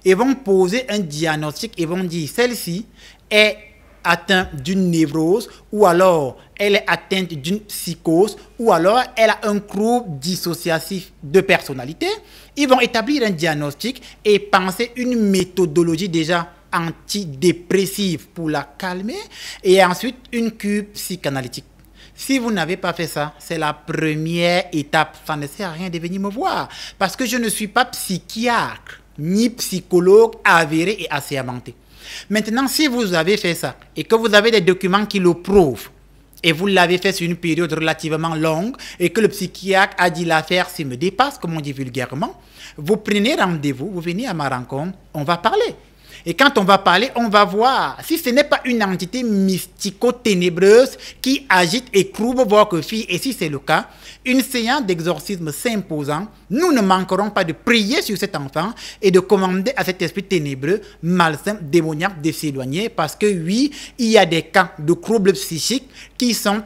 et vont poser un diagnostic et vont dire celle-ci est atteinte d'une névrose, ou alors elle est atteinte d'une psychose, ou alors elle a un trouble dissociatif de personnalité. Ils vont établir un diagnostic et penser une méthodologie déjà antidépressive pour la calmer, et ensuite une cure psychanalytique. Si vous n'avez pas fait ça, c'est la première étape. Ça ne sert à rien de venir me voir, parce que je ne suis pas psychiatre, ni psychologue avéré et assermenté. Maintenant, si vous avez fait ça et que vous avez des documents qui le prouvent, et vous l'avez fait sur une période relativement longue, et que le psychiatre a dit l'affaire s'il me dépasse, comme on dit vulgairement, vous prenez rendez-vous, vous venez à ma rencontre, on va parler. Et quand on va parler, on va voir si ce n'est pas une entité mystico-ténébreuse qui agite et trouble votre fille. Et si c'est le cas, une séance d'exorcisme s'imposant, nous ne manquerons pas de prier sur cet enfant et de commander à cet esprit ténébreux, malsain, démoniaque de s'éloigner. Parce que oui, il y a des cas de troubles psychiques qui sont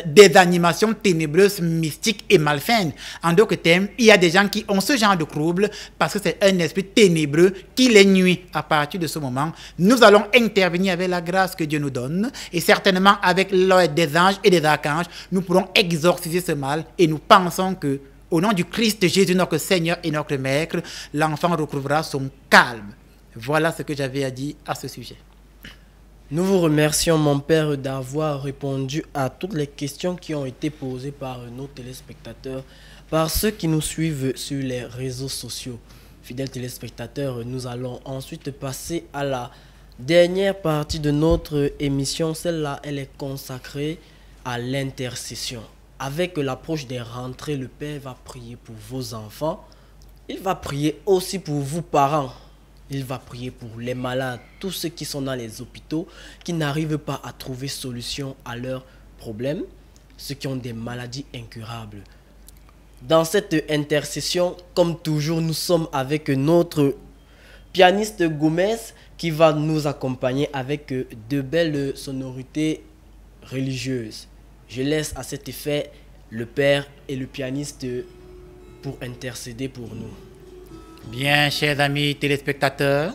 des animations ténébreuses, mystiques et malsaines. En d'autres termes, il y a des gens qui ont ce genre de troubles parce que c'est un esprit ténébreux qui les nuit. À partir de ce moment, nous allons intervenir avec la grâce que Dieu nous donne, et certainement avec l'aide des anges et des archanges, nous pourrons exorciser ce mal, et nous pensons que au nom du Christ Jésus, notre Seigneur et notre Maître, l'enfant retrouvera son calme. Voilà ce que j'avais à dire à ce sujet. Nous vous remercions, mon père, d'avoir répondu à toutes les questions qui ont été posées par nos téléspectateurs, par ceux qui nous suivent sur les réseaux sociaux. Fidèles téléspectateurs, nous allons ensuite passer à la dernière partie de notre émission. Celle-là, elle est consacrée à l'intercession. Avec l'approche des rentrées, le Père va prier pour vos enfants. Il va prier aussi pour vous, parents. Il va prier pour les malades, tous ceux qui sont dans les hôpitaux, qui n'arrivent pas à trouver solution à leurs problèmes, ceux qui ont des maladies incurables. Dans cette intercession, comme toujours, nous sommes avec notre pianiste Gomez qui va nous accompagner avec de belles sonorités religieuses. Je laisse à cet effet le père et le pianiste pour intercéder pour nous. Bien, chers amis téléspectateurs,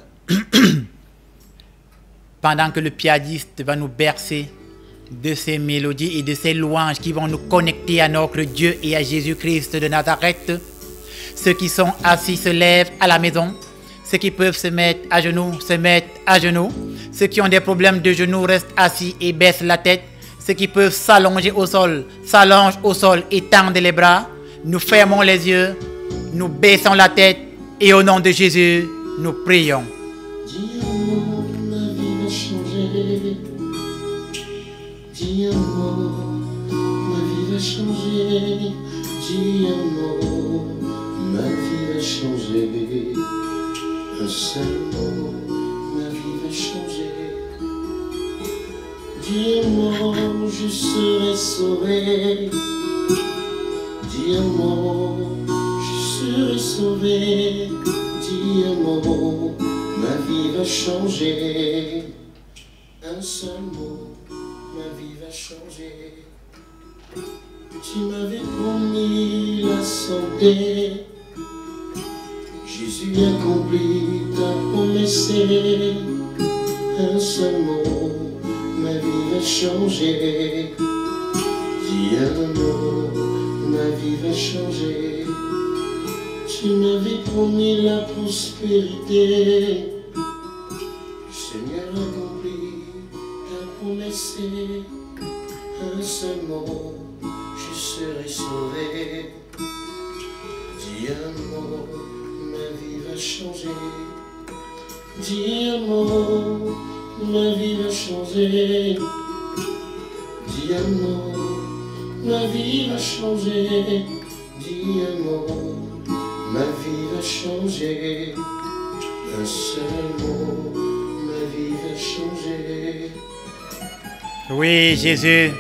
pendant que le pianiste va nous bercer de ces mélodies et de ces louanges qui vont nous connecter à notre Dieu et à Jésus-Christ de Nazareth, ceux qui sont assis se lèvent à la maison, ceux qui peuvent se mettre à genoux se mettent à genoux, ceux qui ont des problèmes de genoux restent assis et baissent la tête, ceux qui peuvent s'allonger au sol s'allongent au sol et tendent les bras. Nous fermons les yeux, nous baissons la tête, et au nom de Jésus, nous prions. Dis un mot, ma vie va changer. Dis un mot, ma vie va changer. Dis un mot, ma vie va changer. Un seul mot, ma vie va changer. Dis un mot, je serai sauvé. Dis un mot, je serai sauvé. Dis un mot, ma vie va changer. Un seul mot, ma vie va changer. Tu m'avais promis la santé. Jésus accomplit ta promesse. Un seul mot, ma vie va changer. Dis un mot, ma vie va changer. Tu m'avais promis la prospérité. Seigneur accomplit ta promesse. Un seul mot, je serai sauvé. Dis un mot, ma vie va changer. Dis un mot, ma vie va changer. Dis un mot, ma vie va changer. Dis un mot, ma vie va changer. Un seul mot, ma vie va changer. Oui, Jésus,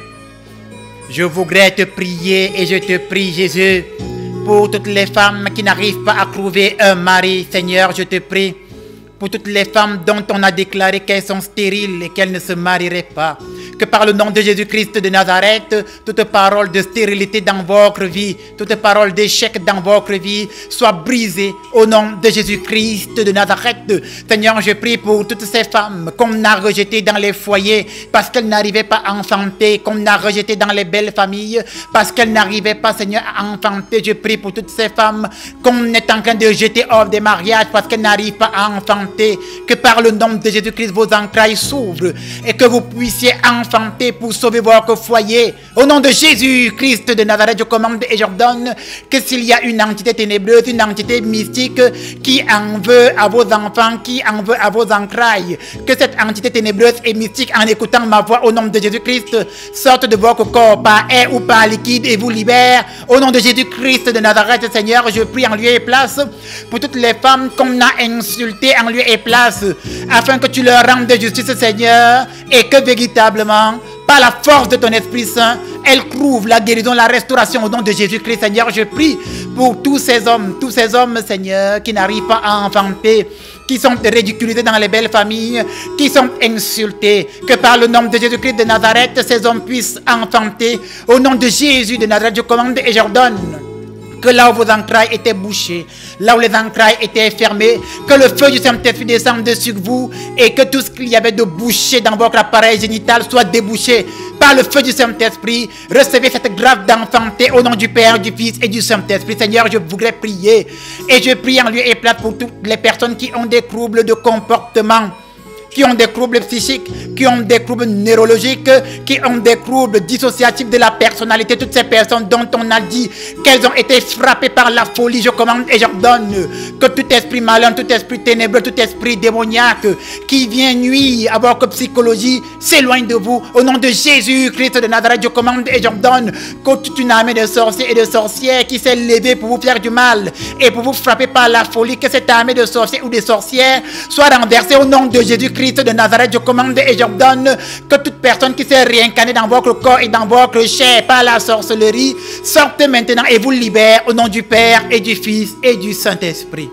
je voudrais te prier et je te prie, Jésus, pour toutes les femmes qui n'arrivent pas à trouver un mari. Seigneur, je te prie pour toutes les femmes dont on a déclaré qu'elles sont stériles et qu'elles ne se marieraient pas, que par le nom de Jésus-Christ de Nazareth, toute parole de stérilité dans votre vie, toute parole d'échec dans votre vie soit brisée au nom de Jésus-Christ de Nazareth. Seigneur, je prie pour toutes ces femmes qu'on a rejetées dans les foyers parce qu'elles n'arrivaient pas à enfanter, qu'on a rejetées dans les belles familles parce qu'elles n'arrivaient pas, Seigneur, à enfanter. Je prie pour toutes ces femmes qu'on est en train de jeter hors des mariages parce qu'elles n'arrivent pas à enfanter. Que par le nom de Jésus-Christ, vos entrailles s'ouvrent et que vous puissiez enfanter pour sauver votre foyer. Au nom de Jésus-Christ de Nazareth, je commande et j'ordonne que s'il y a une entité ténébreuse, une entité mystique qui en veut à vos enfants, qui en veut à vos entrailles, que cette entité ténébreuse et mystique, en écoutant ma voix au nom de Jésus-Christ, sorte de votre corps par air ou par liquide et vous libère. Au nom de Jésus-Christ de Nazareth, Seigneur, je prie en lieu et place pour toutes les femmes qu'on a insultées en lieu et place, afin que tu leur rendes justice, Seigneur, et que véritablement, par la force de ton Esprit Saint, elles trouvent la guérison, la restauration au nom de Jésus-Christ. Seigneur, je prie pour tous ces hommes, Seigneur, qui n'arrivent pas à enfanter, qui sont ridiculisés dans les belles familles, qui sont insultés. Que par le nom de Jésus-Christ de Nazareth, ces hommes puissent enfanter. Au nom de Jésus de Nazareth, je commande et j'ordonne que là où vos entrailles étaient bouchées, là où les entrailles étaient fermées, que le feu du Saint-Esprit descende sur vous et que tout ce qu'il y avait de bouché dans votre appareil génital soit débouché par le feu du Saint-Esprit. Recevez cette grâce d'enfanter au nom du Père, du Fils et du Saint-Esprit. Seigneur, je voudrais prier et je prie en lieu et place pour toutes les personnes qui ont des troubles de comportement, qui ont des troubles psychiques, qui ont des troubles neurologiques, qui ont des troubles dissociatifs de la personnalité. Toutes ces personnes dont on a dit qu'elles ont été frappées par la folie, je commande et j'ordonne que tout esprit malin, tout esprit ténébreux, tout esprit démoniaque qui vient nuire à votre psychologie s'éloigne de vous. Au nom de Jésus-Christ de Nazareth, je commande et j'ordonne que toute une armée de sorciers et de sorcières qui s'est levée pour vous faire du mal et pour vous frapper par la folie, que cette armée de sorciers ou de sorcières soit renversée au nom de Jésus-Christ de Nazareth. Je commande et j'ordonne que toute personne qui s'est réincarnée dans votre corps et dans votre chair par la sorcellerie sorte maintenant et vous libère au nom du Père et du Fils et du Saint-Esprit.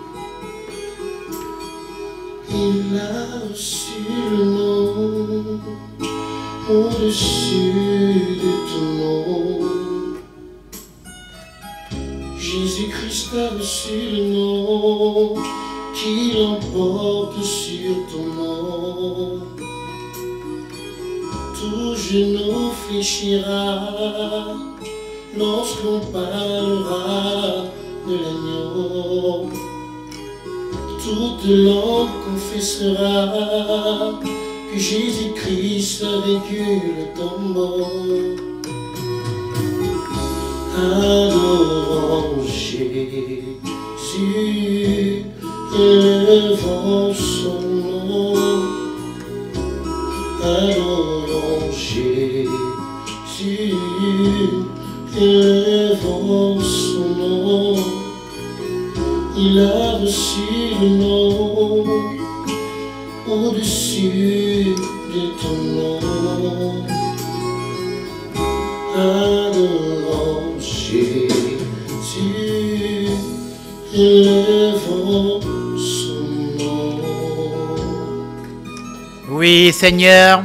Il a reçu le nom au-dessus de tout nom. Jésus-Christ a reçu le nom qui l'emporte sur ton nom. Tout genou fléchira lorsqu'on parlera de l'agneau. Toute langue confessera que Jésus-Christ a vaincu le tombeau. Adorons Jésus, élevons son nom. Adorons Jésus, élevons son nom. Il a reçu le nom au-dessus de ton nom. Adorons Jésus, élevons son nom. Oui, Seigneur,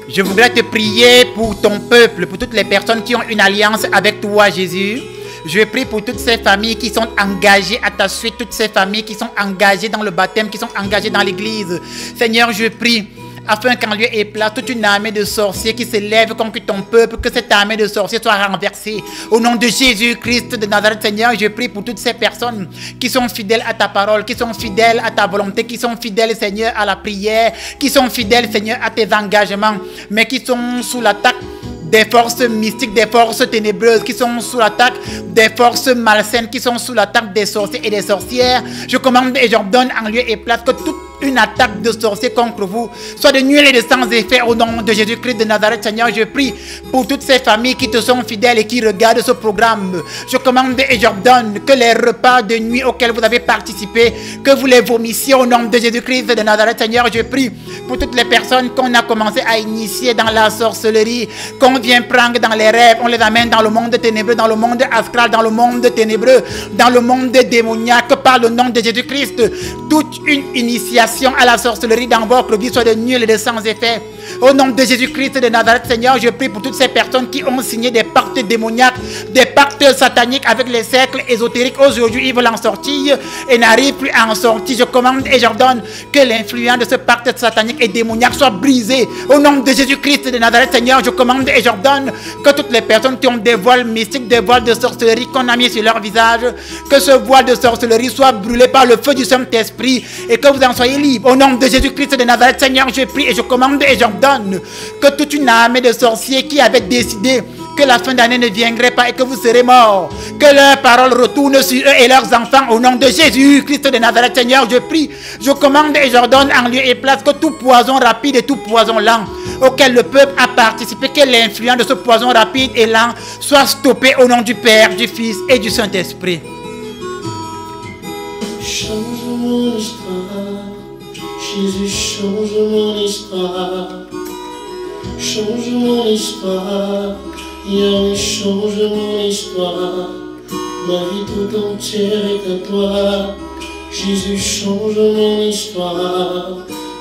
je voudrais te prier pour ton peuple, pour toutes les personnes qui ont une alliance avec toi, Jésus. Je prie pour toutes ces familles qui sont engagées à ta suite, toutes ces familles qui sont engagées dans le baptême, qui sont engagées dans l'église. Seigneur, je prie afin qu'en lieu et place toute une armée de sorciers qui s'élève contre ton peuple, que cette armée de sorciers soit renversée. Au nom de Jésus-Christ de Nazareth, Seigneur, je prie pour toutes ces personnes qui sont fidèles à ta parole, qui sont fidèles à ta volonté, qui sont fidèles, Seigneur, à la prière, qui sont fidèles, Seigneur, à tes engagements, mais qui sont sous l'attaque des forces mystiques, des forces ténébreuses, qui sont sous l'attaque des forces malsaines, qui sont sous l'attaque des sorciers et des sorcières. Je commande et j'ordonne en lieu et place que toute une attaque de sorciers contre vous soit de nul et de sans effet au nom de Jésus-Christ de Nazareth. Seigneur, je prie pour toutes ces familles qui te sont fidèles et qui regardent ce programme. Je commande et j'ordonne que les repas de nuit auxquels vous avez participé, que vous les vomissiez au nom de Jésus-Christ de Nazareth. Seigneur, je prie pour toutes les personnes qu'on a commencé à initier dans la sorcellerie, qu'on vient prendre dans les rêves, on les amène dans le monde ténébreux, dans le monde astral, dans le monde ténébreux, dans le monde démoniaque, par le nom de Jésus-Christ. Toute une initiation initiation à la sorcellerie dans votre vie soit de nul et de sans effet. Au nom de Jésus-Christ de Nazareth, Seigneur, je prie pour toutes ces personnes qui ont signé des pactes démoniaques, des pactes sataniques avec les cercles ésotériques. Aujourd'hui, ils veulent en sortir et n'arrivent plus à en sortir. Je commande et j'ordonne que l'influence de ce pacte satanique et démoniaque soit brisée. Au nom de Jésus-Christ de Nazareth, Seigneur, je commande et j'ordonne que toutes les personnes qui ont des voiles mystiques, des voiles de sorcellerie qu'on a mis sur leur visage, que ce voile de sorcellerie soit brûlé par le feu du Saint-Esprit et que vous en soyez libres. Au nom de Jésus-Christ de Nazareth, Seigneur, je prie et je commande et j'ordonne que toute une armée de sorciers qui avait décidé que la fin d'année ne viendrait pas et que vous serez morts, que leur parole retourne sur eux et leurs enfants. Au nom de Jésus-Christ de Nazareth, Seigneur, je prie, je commande et j'ordonne en lieu et place que tout poison rapide et tout poison lent auquel le peuple a participé, que l'influence de ce poison rapide et lent soit stoppée au nom du Père, du Fils et du Saint-Esprit. Change mon histoire, Jésus, change mon histoire. Change mon histoire, Yahweh, change mon histoire. Ma vie tout entière est à toi. Jésus, change mon histoire.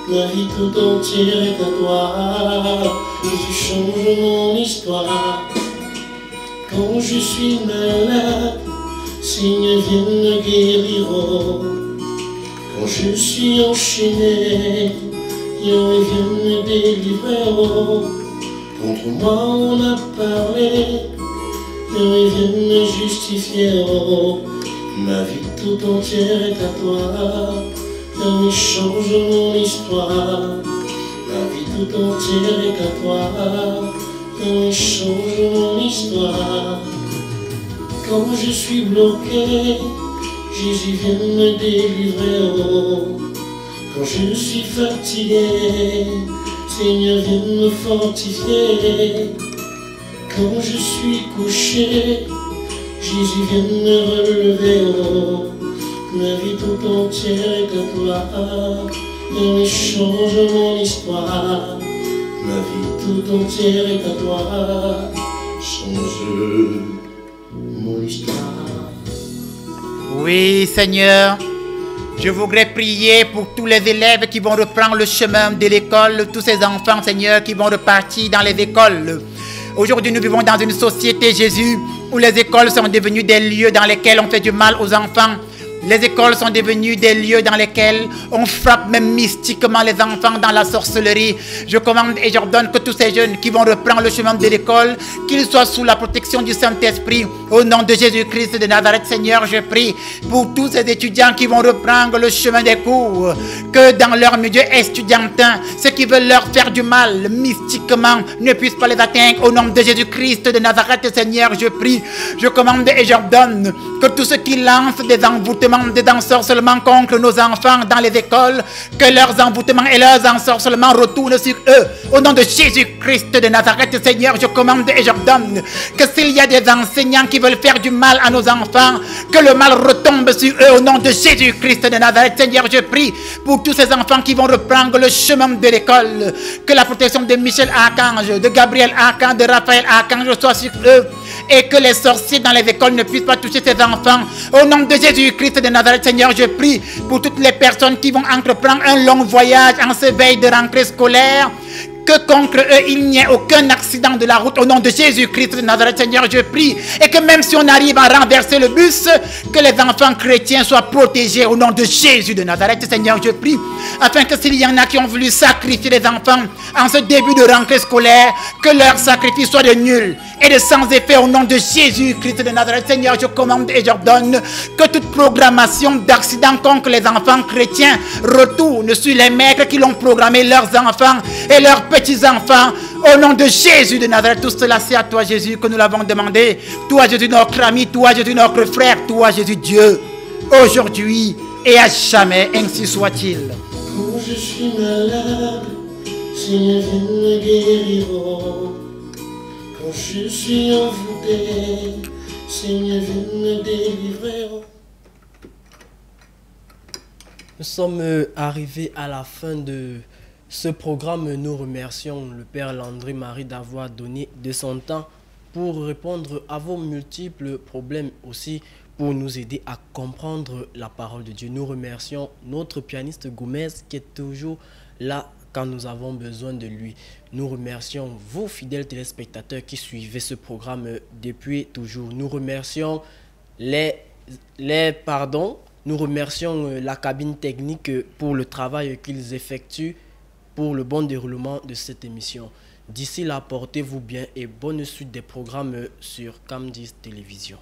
Ma vie tout entière est à toi. Jésus, change mon histoire. Quand je suis malade, Seigneur, viens me guérir. Quand je suis enchaîné, Yahweh, viens me délivrer. Contre moi on a parlé, Yahweh, viens me justifier. Ma vie tout entière est à toi. Yahweh, change mon histoire. Ma vie tout entière est à toi. Yahweh, change mon histoire. Quand je suis bloqué, Jésus, viens me délivrer. Quand je suis fatigué, Seigneur, viens me fortifier. Quand je suis couché, Jésus, viens me relever. Ma vie tout entière est à toi. Yahweh, change mon histoire. Ma vie tout entière est à toi. Change mon histoire. Oui, Seigneur. Je voudrais prier pour tous les élèves qui vont reprendre le chemin de l'école, tous ces enfants, Seigneur, qui vont repartir dans les écoles. Aujourd'hui, nous vivons dans une société, Jésus, où les écoles sont devenues des lieux dans lesquels on fait du mal aux enfants. Les écoles sont devenues des lieux dans lesquels on frappe même mystiquement les enfants dans la sorcellerie. Je commande et j'ordonne que tous ces jeunes qui vont reprendre le chemin de l'école, qu'ils soient sous la protection du Saint-Esprit. Au nom de Jésus-Christ de Nazareth, Seigneur, je prie pour tous ces étudiants qui vont reprendre le chemin des cours, que dans leur milieu estudiantin, ceux qui veulent leur faire du mal mystiquement ne puissent pas les atteindre. Au nom de Jésus-Christ de Nazareth, Seigneur, je prie, je commande et j'ordonne que tous ceux qui lancent des envoûtements, des ensorcellements contre nos enfants dans les écoles, que leurs envoûtements et leurs ensorcellements retournent sur eux. Au nom de Jésus-Christ de Nazareth, Seigneur, je commande et j'ordonne que s'il y a des enseignants qui veulent faire du mal à nos enfants, que le mal retombe sur eux. Au nom de Jésus-Christ de Nazareth, Seigneur, je prie pour tous ces enfants qui vont reprendre le chemin de l'école, que la protection de Michel Archange, de Gabriel Archange, de Raphaël Archange soit sur eux, et que les sorciers dans les écoles ne puissent pas toucher ces enfants. Au nom de Jésus-Christ de Nazareth, Seigneur, je prie pour toutes les personnes qui vont entreprendre un long voyage en ce veille de rentrée scolaire, que contre eux il n'y ait aucun accident de la route. Au nom de Jésus-Christ de Nazareth, Seigneur, je prie, et que même si on arrive à renverser le bus, que les enfants chrétiens soient protégés. Au nom de Jésus de Nazareth, Seigneur, je prie, afin que s'il y en a qui ont voulu sacrifier les enfants en ce début de rentrée scolaire, que leur sacrifice soit de nul et de sans effet. Au nom de Jésus-Christ de Nazareth, Seigneur, je commande et j'ordonne que toute programmation d'accident contre les enfants chrétiens retourne sur les maîtres qui l'ont programmé, leurs enfants et leurs petits-enfants. Au nom de Jésus de Nazareth, tout cela c'est à toi, Jésus, que nous l'avons demandé. Toi, Jésus, notre ami, toi, Jésus, notre frère, toi, Jésus, Dieu, aujourd'hui et à jamais, ainsi soit-il. Quand je suis malade, Seigneur, viens me guérir. Quand je suis envoûté, Seigneur, viens me délivrer. Nous sommes arrivés à la fin de ce programme. Nous remercions le Père Landry Marie d'avoir donné de son temps pour répondre à vos multiples problèmes, aussi pour nous aider à comprendre la parole de Dieu. Nous remercions notre pianiste Gomez qui est toujours là quand nous avons besoin de lui. Nous remercions vous, fidèles téléspectateurs qui suivez ce programme depuis toujours. Nous remercions nous remercions la cabine technique pour le travail qu'ils effectuent pour le bon déroulement de cette émission. D'ici là, portez-vous bien et bonne suite des programmes sur Cam10 Télévision.